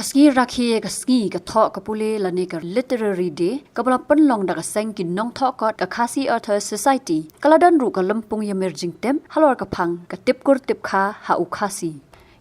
Kasngi rakhi kasngi ka thok ka pule lani ka literary day kabla panlong da ka seng ki nong thok ka Khasi Author Society kaladan ru ka lampung emerging tem halor ka phang ka tipkur tipkha ha u Khasi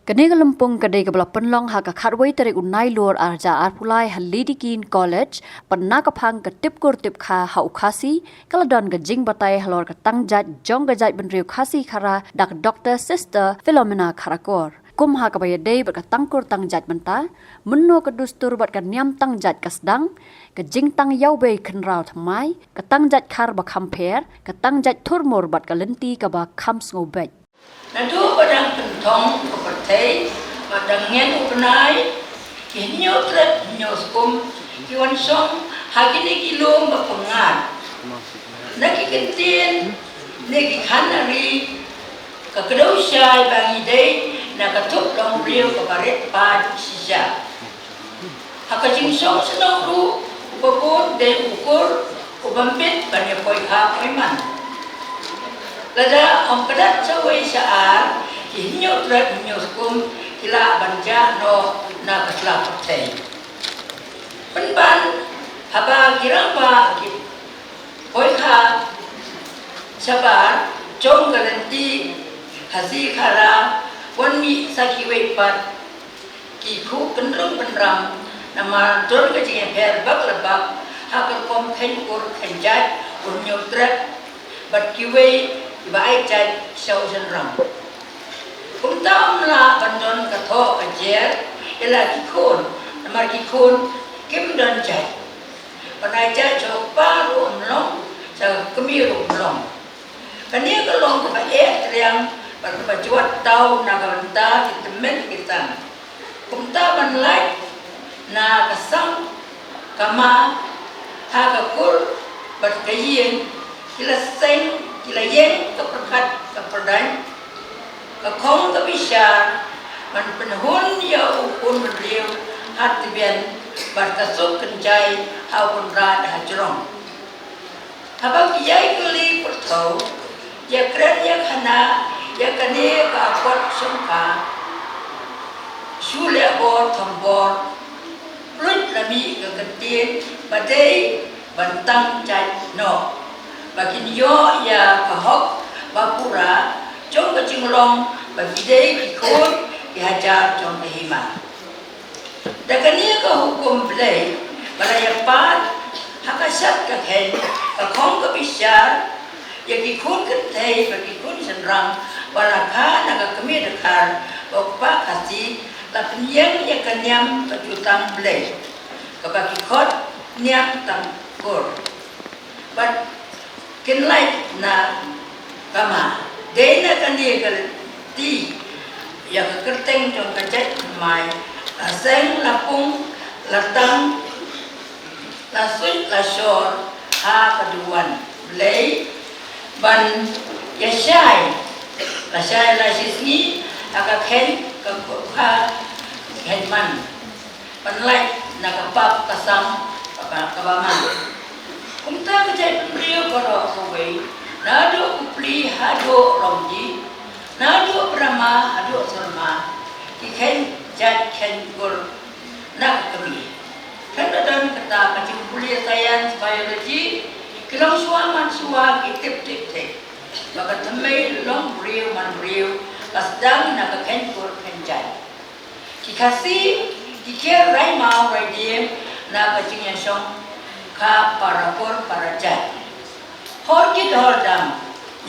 kane ka lampung ka dei kabla panlong ha ka kharwai tarik unai lor arja arpulai halidikin college panna ka phang ka tipkur tipkha ha u Khasi kaladan ka jing batai halor ka Tangjait Jong ka Jaitbynriew Khasi Khara dak Dr. Sister Philomena Kharakor Kumha kabaya day berkatangkur Tangjait menta, menno kedustur buat kanyam Tangjait kasdang, kejing tang yau bay kenrau thamai, Tangjait khar ba kamper, Tangjait turmur buat kalenti kaba kams ngobet. Nadu padang pentong kepertai, padang ngen upenai, kinyo tret nyo skum, kiwan song, hakini kilom bapengat. Naki kentin, naki kanari, kekedau syai bangi day, nakatup long riu kabaret pad sisa. Hakajing song senang ru, ubabun dan ukur, ubampit banyak koi hak iman. Lada om kedat sawai saar, kihinyo tret hinyo skum, kila banja no nakasla pertai. Penban, haba kirang ba koi hak sabar, Jong garanti, Khasi Khara, Wan mi saki wepat ki khu penrung penram nama dor ke jeng per bak lebak hakal kom khen kur khen jat un nyotret bat ki we ba ai jat sau san ram kum tam la bandon ka tho ka jer ela ki khon nama ki khon kim don jat panai jat cho pa ru long sa kemi ru long kania ka long ka riang berkejuat tahu nagalanta kita men kita, kumta manlai na kasang kama hakakur berkayin kila seng kila yen keperkat keperdan kekong kebisar man penhun ya ukun beriu hati bian berkasuk kenjai haun rad hajrong habak yai keli pertau ya keren ya kana ya kane ka pot sungka shule bor thambor lut lami ka ketin badai bantang jat no bakin yo ya ka hok bapura jong ka jinglong bagidei kikon dihajar jong hima dakani ka hukum blai balaya pat hakasat ka hen ka khong ka bisyar ya kikon kentai bagikon senrang walakha naga kami dekar okpa Khasi la penyang ya kanyam pajutang blai kabaki khot niam tang kor but kinlai na kama dena kani kal ti ya kerteng jong kajat mai aseng lapung latang lasui lasor ha kaduan blai ban ya syai la saya la sisni aka khen ka khen man panlai na kapap kasam kabaman kumta ka Jaitbynriew koro kawai nado upli hado romji nado brahma hado sarma ki khen jat khen gor na kami kan dan kata kacing kuliah sains biologi kilang suaman suwa ki tip tip tip baka thamai long riu man riu kasdang na ka khen kur khen jai ki Khasi ki kher rai mau rai diem na ka chingya song kha parakor parajat hor ki dor dam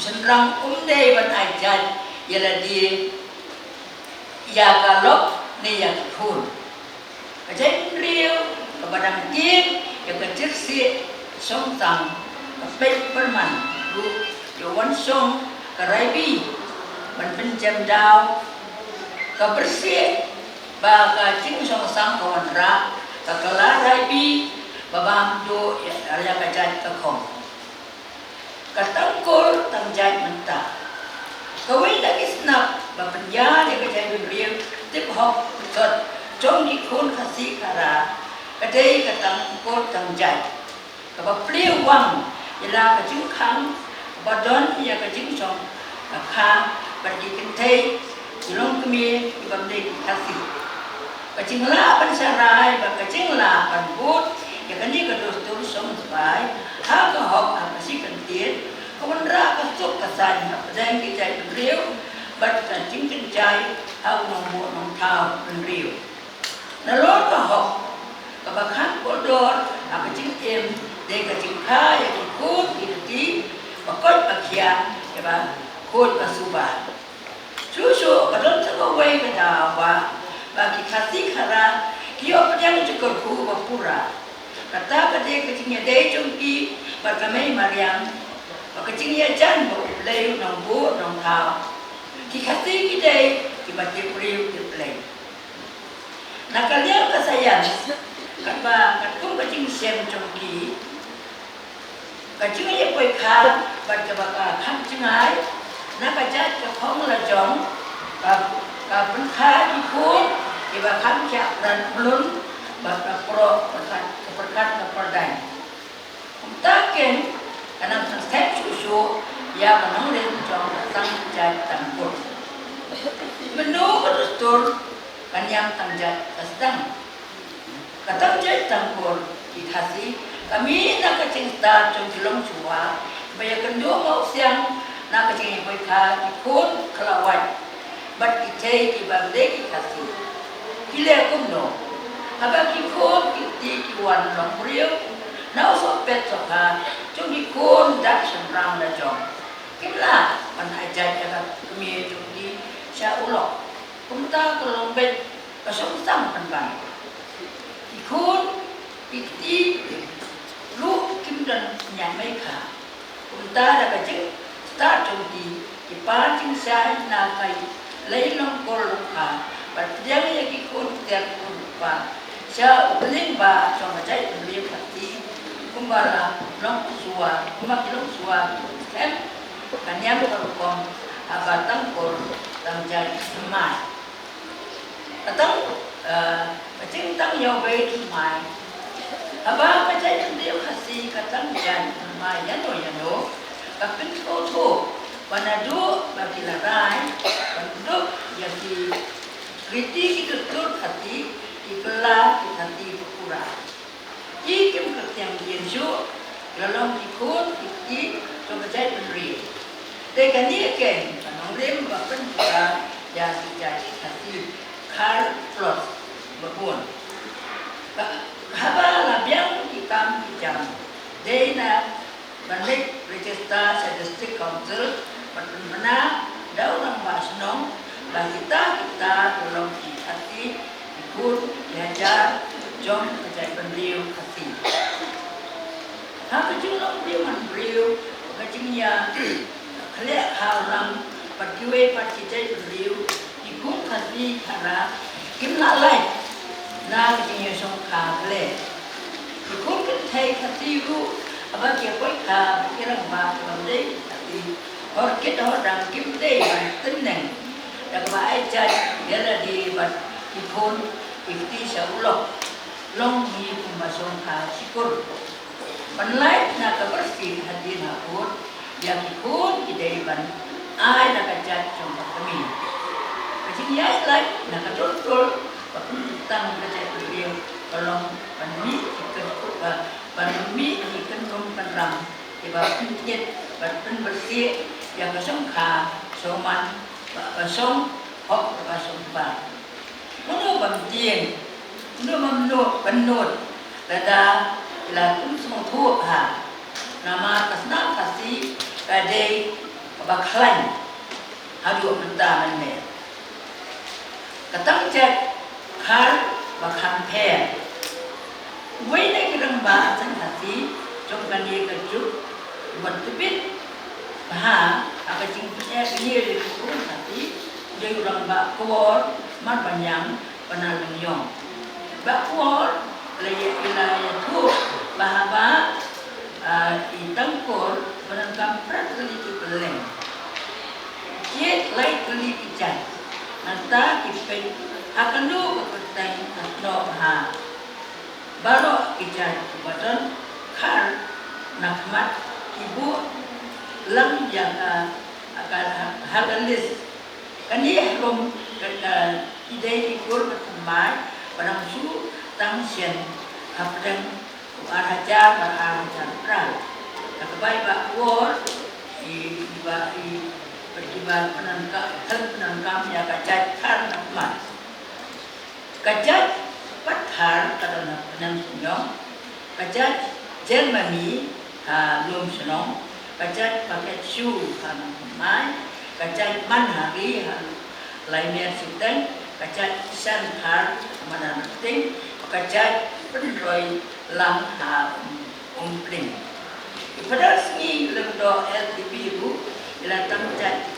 senrang umdei ban ai jat yala di ya galok ne ya khun ka Jaitbynriew ka badang kim ya ka tirsi song tang ka pek perman ru Yawan song karaibi ban penjam dau ka bersih ba ka cing song sang kawan ra ka kala raibi babam do ya ka jat ka khom ka tangkol Tangjait menta kawai lagi snap ba penya ya ka Jaitbynriew tip hok tot jong di khun Khasi Khara ka dei ka tangkol Tangjait ka ba pliu wang ila ka cing khang badon ya ka jing song kha bagi kentai Shillong Mail ibam dei Khasi kacingla pan sarai ba kacingla pan but ya kani ka dostur som spai ha ka hok ha si kan tiet kon ra ka suk ka san ha dang ki jai riu bat ka ching ching jai ha nong bu nong thao riu na lo ka hok ka ba khan ko dor ha ka ching em de ka ching kha ya ki kut ki ti ba kot ba khia ya ba kut ba su ba Susu, kadang tak away ke dawa, bagi Khasi Khara, kio pedang cukup ku bapura. Kata kade kecingnya day jongki, berkamai Mariam, kecingnya jan bu, leu nong bu nong kau. Ki Khasi kide, ki bati priu ki play. Nak kalian kesayang, kata katung kecing sem jongki, kecingnya poi kal, berkabaka kam cengai. Nak ajak ke phong la Jong, ka pen kha di pun, iba kham kya dan belum, bapa pro perkat perdai. Mungkin karena step susu, ya menanggung Jong Tangjait tangkur. Menu betul kan yang Tangjait sedang. Tangjait tangkur di Khasi, kami nak kecing start Jong Shillong Chua, bayar kedua mau siang. Nak kecing boy kha ikut kelawat, bat kita ibang lagi Khasi. Kile kumno, abang ikut kita kiwan long riu, na usah pet soka, cuma ikut dak sembrang la Jong. Kimla, pan ajak agak kami cuma syaulah, kumta kalau bet kasong sang pan. Ikut kita lu kim dan nyamai kha, kumta dak kecing. Ta trong di pa ching sai na kai lấy long kol kha ba yang ya ki kun ter kun pa cha uling ba trong ma jai liu Khasi kumbara long suwa kuma ki long suwa em kan yang ko kom aba tang kol tang jai mai atang ching tang yo be tu mai aba ma jai liu Khasi ka tang jai mai ya no kapin foto panadu bagi larai pandu yang di kritik itu tur hati ikla hati berkurang ikim kertiang jensu dalam ikut ikti coba Jaitbynriew dengan ini kan panonglem bapen pura yang dijadi hati Kyrwoh berpun haba labiang hitam hijau dena Balik register sa district council Philomena daw ng Basnong kita tulong di Khasi ikut diajar Jong Jaitbynriew Khasi. Hapa Shillong Mail kacingnya kelak halang pergiwe parti Jaitbynriew ikut Khasi Khara kimla lai na kacingnya song kha kelak ikut kentai Khasi ru abang kia koi kha kirang ba kam dei tapi or kit or dang kim dei ban tin neng dak ba ai cha dia la di ban ipon ikti sa ulok long hi kuma song kha sikur ban lai na ka bersih hadin hapun yang ikut idei ban ai na ka cha trong kami kacing yai lai na ka tul ba tang ka cha Jaitbynriew kolong ban mi ikut ban mi ikan rum penram, iba pinjit, ban bersih, yang kosong kha, soman, kosong hok, kosong ba. Mano bamtien, mano mamnut, penut, lada, lakum semua tuh ha. Nama kasna Khasi, kadai, baklan, hadu mentah mana. Tangjait khar, bakhan per. Với đây cái răng bà chân Khasi trong cái này cái chút vật tư biết và cái chính cái gì thì cũng Khasi jadi răng bà kuor mắt bà nhang bà nà lưng yong bà kuor là thu bà itang kuor bà nà kam prat kali tu peleng yet lai kali kican nanta kipen akan lu kepetang no ha baru kita badan kar nakmat ibu lang yang akan hagalis kani rom idai ikur bertemai Padang su tang sian apdang araja pra. Kabai ba war i pertiba penangkam ya kajat kan mat. Kajat pathar kadang penang sunyong. Kajat Germany lum senong. Kajat pakai shoe mai. Kajat manhari lainnya siten. Kajat sanhar mana penting. Kajat penroi lang umpling. Pada sini lemdo LTP itu ialah Tangjait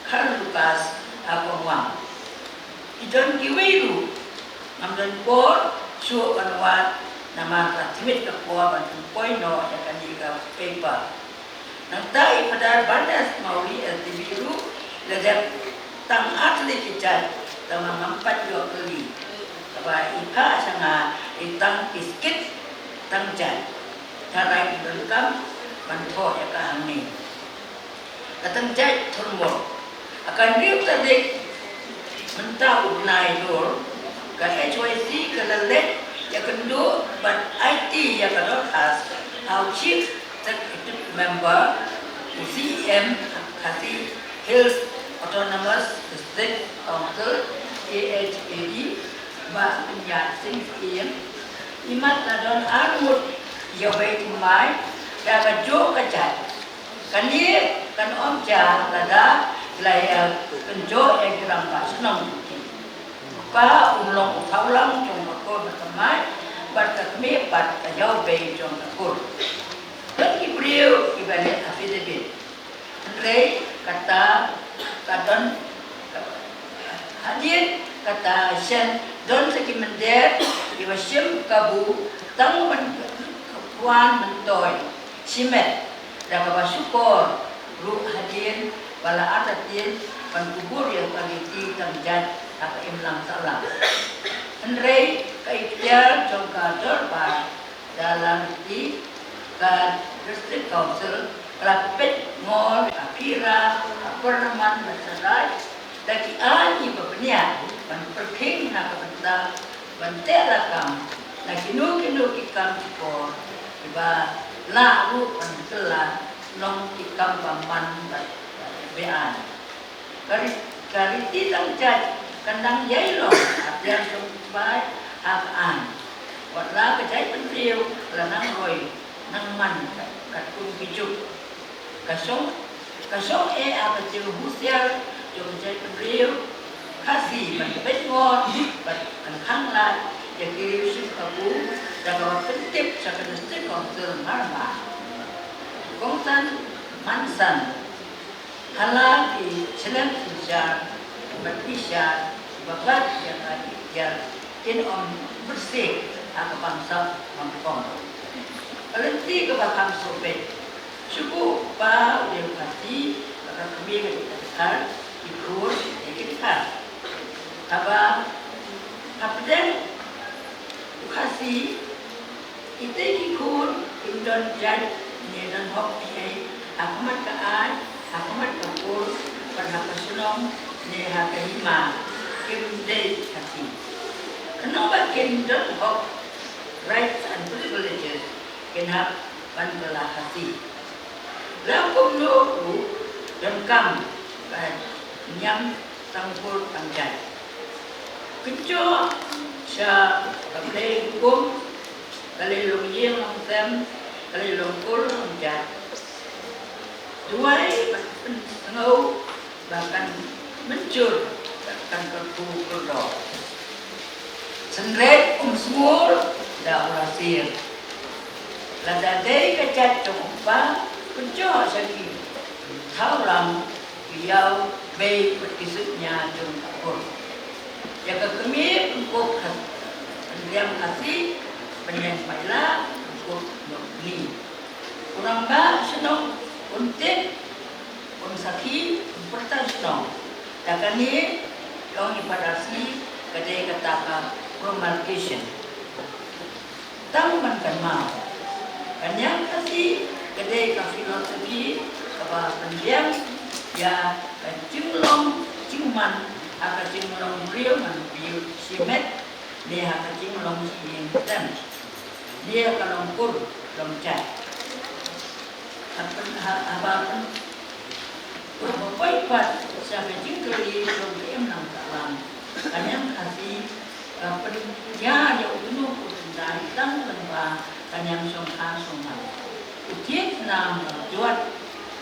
Kyrwoh Apawang. Idon Kyrwoh amdan por suo kanwat nama katimit kapwa bantu poino ya kandiga paper. Nantai pada bandas mauri LTP itu lejak tang atli kicat tamang 4 kali. Kaba ika sanga itang kiskit Tangjait. Tarai idon manto ya kahani. Tangjait turmo akan riu tadi mentau nai dor ka HYC ka lalet ya kendo ban IT ya kadot as our chief executive member CM Khasi Hills Autonomous District Council AHAD ba punya sing kiem imat ladon armut ya baik mai dapat jo kajat kan dia kan om ja lada laya penjo yang kurang pas senang pa ulong thaulang trong ko na kamai bat kami bat tajau be trong ko dan Jaitbynriew ibalik affidavit andre kata kadon hadir kata sen don sekimender iwasim kabu tang man kuan mentoy simet dan kabar syukur ruh hadir bala atatin penkubur yang pagiti Tangjait apa imlang salam. Andre Atiar Jong ba dalam di ke district council rapet ngol apira perman masalah daki ani babnya ban perking na kapenta ban terakam na kinu kikam ko iba la ru pan telah long kikam paman bean kari ti Tangjait kandang Jaitbynriew Atiar sampai akan wala ka Jaitbynriew la nang roy nang man kat kun pijuk kasong apa tiu husial jong Jaitbynriew Khasi man bet ngon bat kan khang la ya ki sim kabu da ka pentip sa ka district council marma kongsan mansan hala di Shillong Mail berpisah babat yang ada in on bersih atau bangsa Hongkong. Alenti ke bakam sobet suku pa udah Khasi akan kami kita ikut kita apa dan Khasi itu ikut Indon Jad dan Hokkien Ahmad Kaan Ahmad Kharakor pada Shillong Mail kelima Kimdei Khasi. Kenapa Kindon of rights and privileges can have Bandala Khasi? Lakum no dan kam nyam tangkul Tangjait. Kejo sa kaplay hukum kalilong yeng ang tem kalilong kul Tangjait. Duai ngau bahkan mencur akan berkumpul senret semur dah urasir lada day kacat cumpa kencur segi tahu lam biau bay berkisutnya jumpa ya kekemi untuk yang Khasi penyampailah untuk ni kurang ba senong untuk sakit pertama senong takkan ni yang dipadasi kedai kata promulgation tang man kan mau kanyang Khasi kedai ka filosofi apa pendiam ya jumlong cuman aka jumlong real man biu simet dia kacing long sing tem dia kalong kur long chat apa pat sampai jingkeli long em nang talang kanyang Khasi ya dia utunu utundai tang lembah kanyang song man utiet nam juat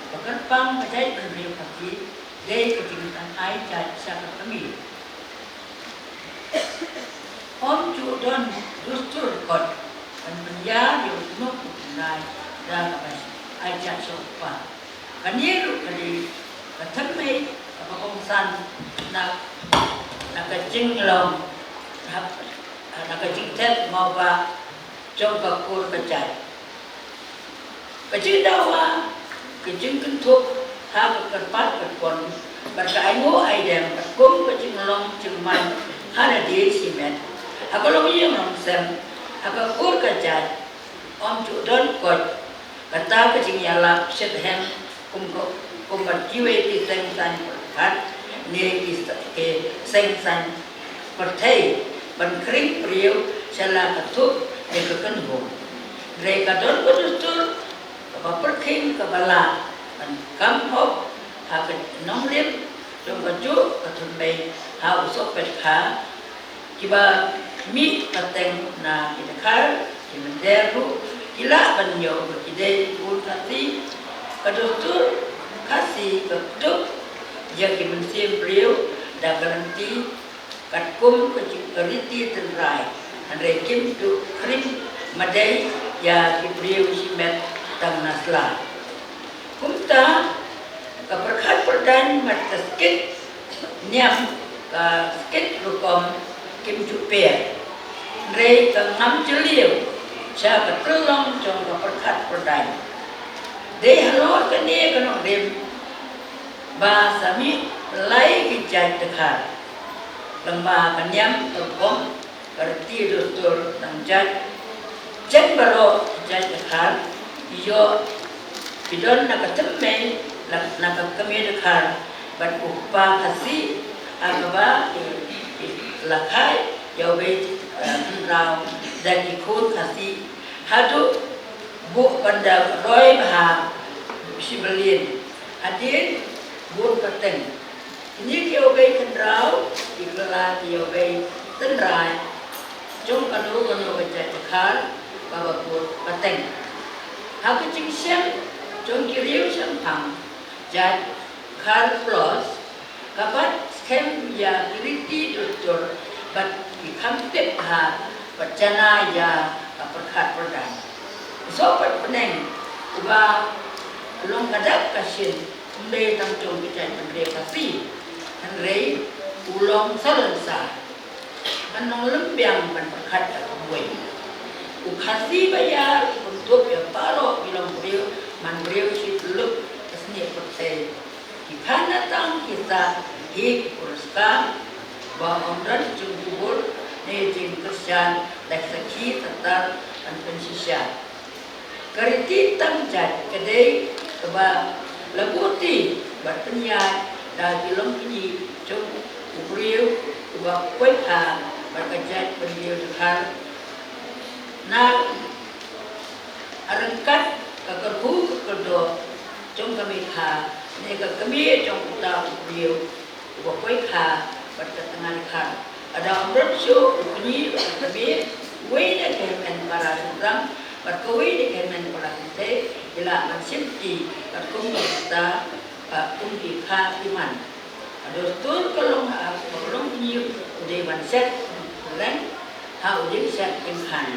Pakarpang Jaitbynriew Khasi day ketinggian air cat sangat tinggi. Om Judon dustur kot dan penjara yang penuh naik dan air cat sopa. Kaniru kali ketemui apa kongsan nak kecing long nak kecing tet mau ba Jong kakur kecai. Kecing dawa kecing kentuk ha kerpat kerpon berkai ngo ai dem kum kecing long cengman hana dia simet kalau yang long sem kur kecai om Judon kot kata kecing yala set hem kum berjiwe di sengsan perkat ni ke sengsan pertai berkering priu salah ketuk ni kekenhum mereka don betul apa perking kebala kam hop akan nonglim jom baju katun bay ha usok petha kiba mi pateng na idakar kimenderu kila banyo kide pun Khasi kadotur Khasi ketuk ya kimensim priu da garanti katkum keriti tenrai andre kim tu krim madai ya kipriu simet tang nasla kumta keberkat perdan mata skit nyam skit rukom kim juper rei ke ngam jeliu cha ketulong jong keberkat perdan de halor ke ni kanong dem ba sami lai ki jai dekar lembah kenyam rukom kerti dustur Tangjait Jaitbynriew jai dekar iyo bidon nak temmen nak kami dekar ban upah Khasi agaba lakai jauh rau dan ikut Khasi hadu bu benda roy bah sibelin hadir bu peteng ini jauh rau ikla jauh tenrai jom kanu baca dekar bawa bu peteng aku cincin Jong Kyrwoh sampang jat Kharakor kapat skem ya kriti doktor bat ikam tip ha bacana ya perkat perdan sopat peneng uba long kadak kasin umde tang jong Jaitbynriew Khasi han rei ulong salensa anong lembiang ban perkat buai Khasi bayar untuk ya paro bilang beliau Manbriu si teluk kesini percaya di kana tang kita hik uruskan bahwa orang jemput ne jin kerjaan leksaki tetar dan pensisya keriti Tangjait kedai keba labuti bertanya dah dilong ini jom Jaitbynriew keba kuatha Jaitbynriew dekar na arengkat kekerbu kedo jom kami kha ne kami jom uta Jaitbynriew bokoi kha bertengah kha ada orang show bunyi kami wei de kemen para sedang berkoi de kemen para kita ila mansimti berkum kita undi kha iman ada tur kalau bunyi udah manset lan ha udah set kimhan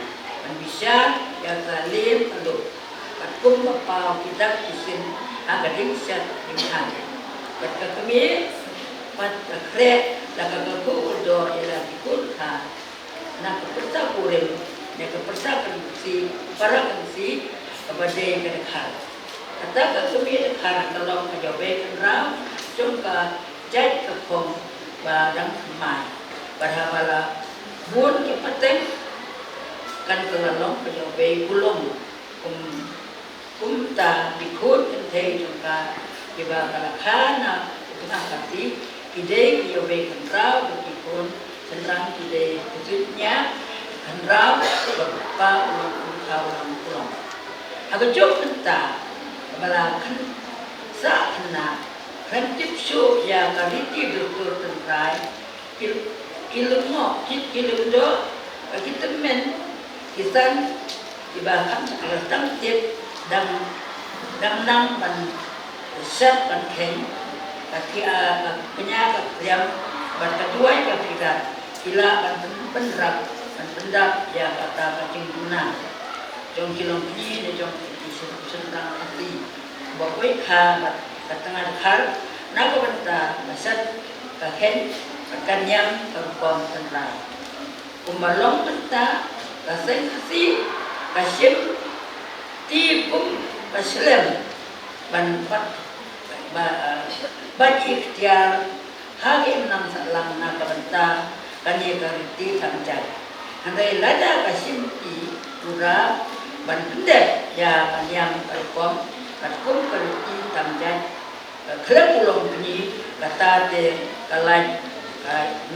man bisa ya kalim kalau kum apa kita kisin agading set kimhan berkat kami pat kre la kagaku do ila dikul ha na keperta kurem ne keperta si para si kepada mereka kata kami kara kalau kajobe kenrau jongka jait kepong badang mai berhabala bun ke peteng kan kelalong kajobe kulong kumta dikut kentei jongka kiba kalakana tukang kati ide yobe kenrau dikun kenrang today kejutnya kenrang berapa ulang tahun pulang. Aku jauh entah kepala kan sa kena rentip show ya kariti doktor tentrai kilungo kilundo kita men kisan ibakan tang tip dan nang ban set ban ken kaki penyakit yang berkeduai kepikiran kila ban pendak ya kata kacing guna jong kilong ni jong senang hati bawa kha katengah khar naga benta masat kahen kanyam perpom tenrai umalong benta kaseng khasi kasim tipum kaslem ban bat ikhtiar hagim nam salang naga benta kanye kariti Tangjait handai lada kasim ti pura ban pendek ya kanyam perpom katkum kariti Tangjait kelak pulang bunyi kata de kalai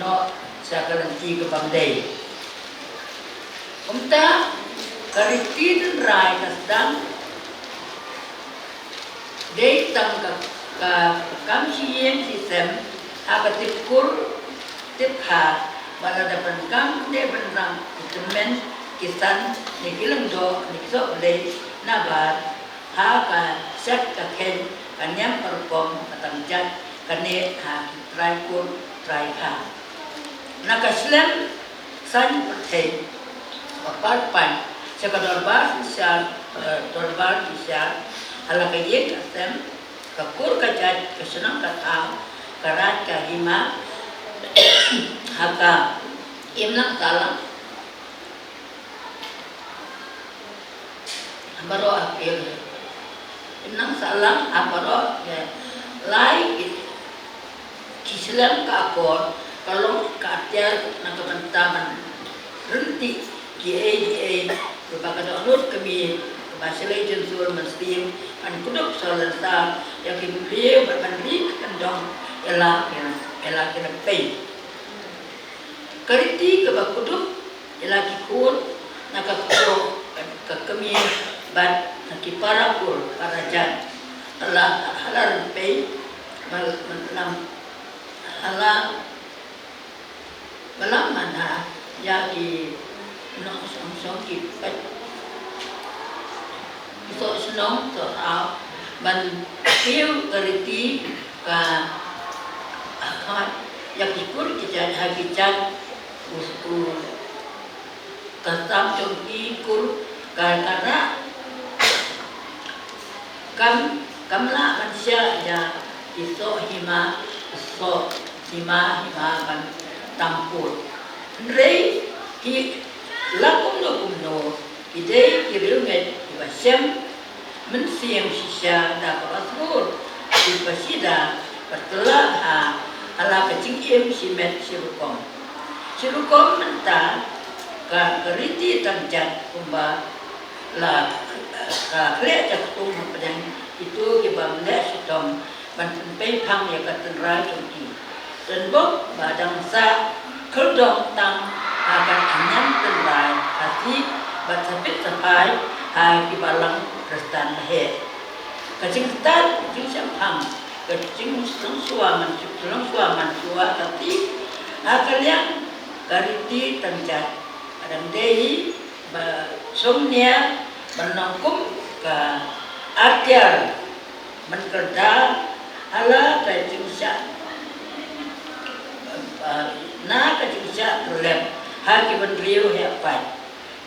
no sakalanti ke bangdai umta kariti dan rai kasdang dei tang ka kamsien sistem aga tipkur tipha bala dapan kam de benrang temen kisan ni kilang do ni so le nabar ha ka set ka ken kanyam perpom Tangjait kane ha try kha nakaslam san pertei papat pan sekadar bas isya dorbar isya ala kayek asem kakur kajat kesenang kata karat kahima haka imnak salam baro akil imnak salam aparo ya lai Islam Kharakor kalau Atiar nak bentaman renti GA berbagai download kami bahasa legend sur muslim an kudup salanta yang kimliu berbanding kendong ela kena pay kariti ke kudup ela kikun nak ke kami bad nak Kharakor Karajan Allah halal pay malam ala malam mana ya di nong song ki pet so senong so au ban piu kariti ka akan ya kikur kijan hakijan usku kasam chongki kur karena kamla manusia ya iso hima so hima ban tampur rei ki lakum no ide kirunget ibasem mensiang sisa da parasur ibasida pertelah ala kecing im simet sirukom menta ka keriti Tangjait kumba la ka kle jatung padang itu kibam le sitom ban pei phang ya katenra chongki dan bok badang sa kedong tang akan anyam tenrai Khasi batsapit sapai kibalang restan he kacing stan kacing sampang kacing suaman tapi kalian kariti Tangjait adang dei ba somnia menangkum ke Atiar menkerja ala kacing sa na kacing sa terlep Jaitbynriew hepai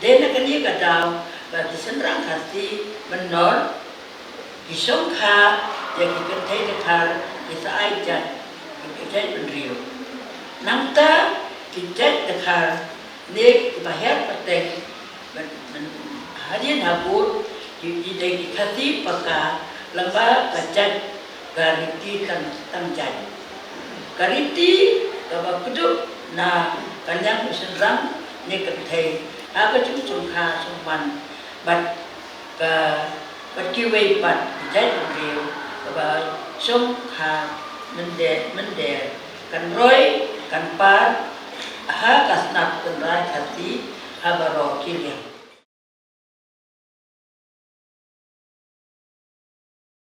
dena kani kadau bagi senrang Khasi menor isong kha yang dikentai dekar isa aijan Jaitbynriew nangta kijat dekar nek bahar pateng hadian habur di Khasi paka lamba kajat kariti Tangjait kariti kaba kudu na kanyang senrang ne kentai aga chung kha sumpan bat ka kiwei pat Jaitbynriew kaba song kha mende kan roy kan par ha kasnat penrai khasi abarok kilian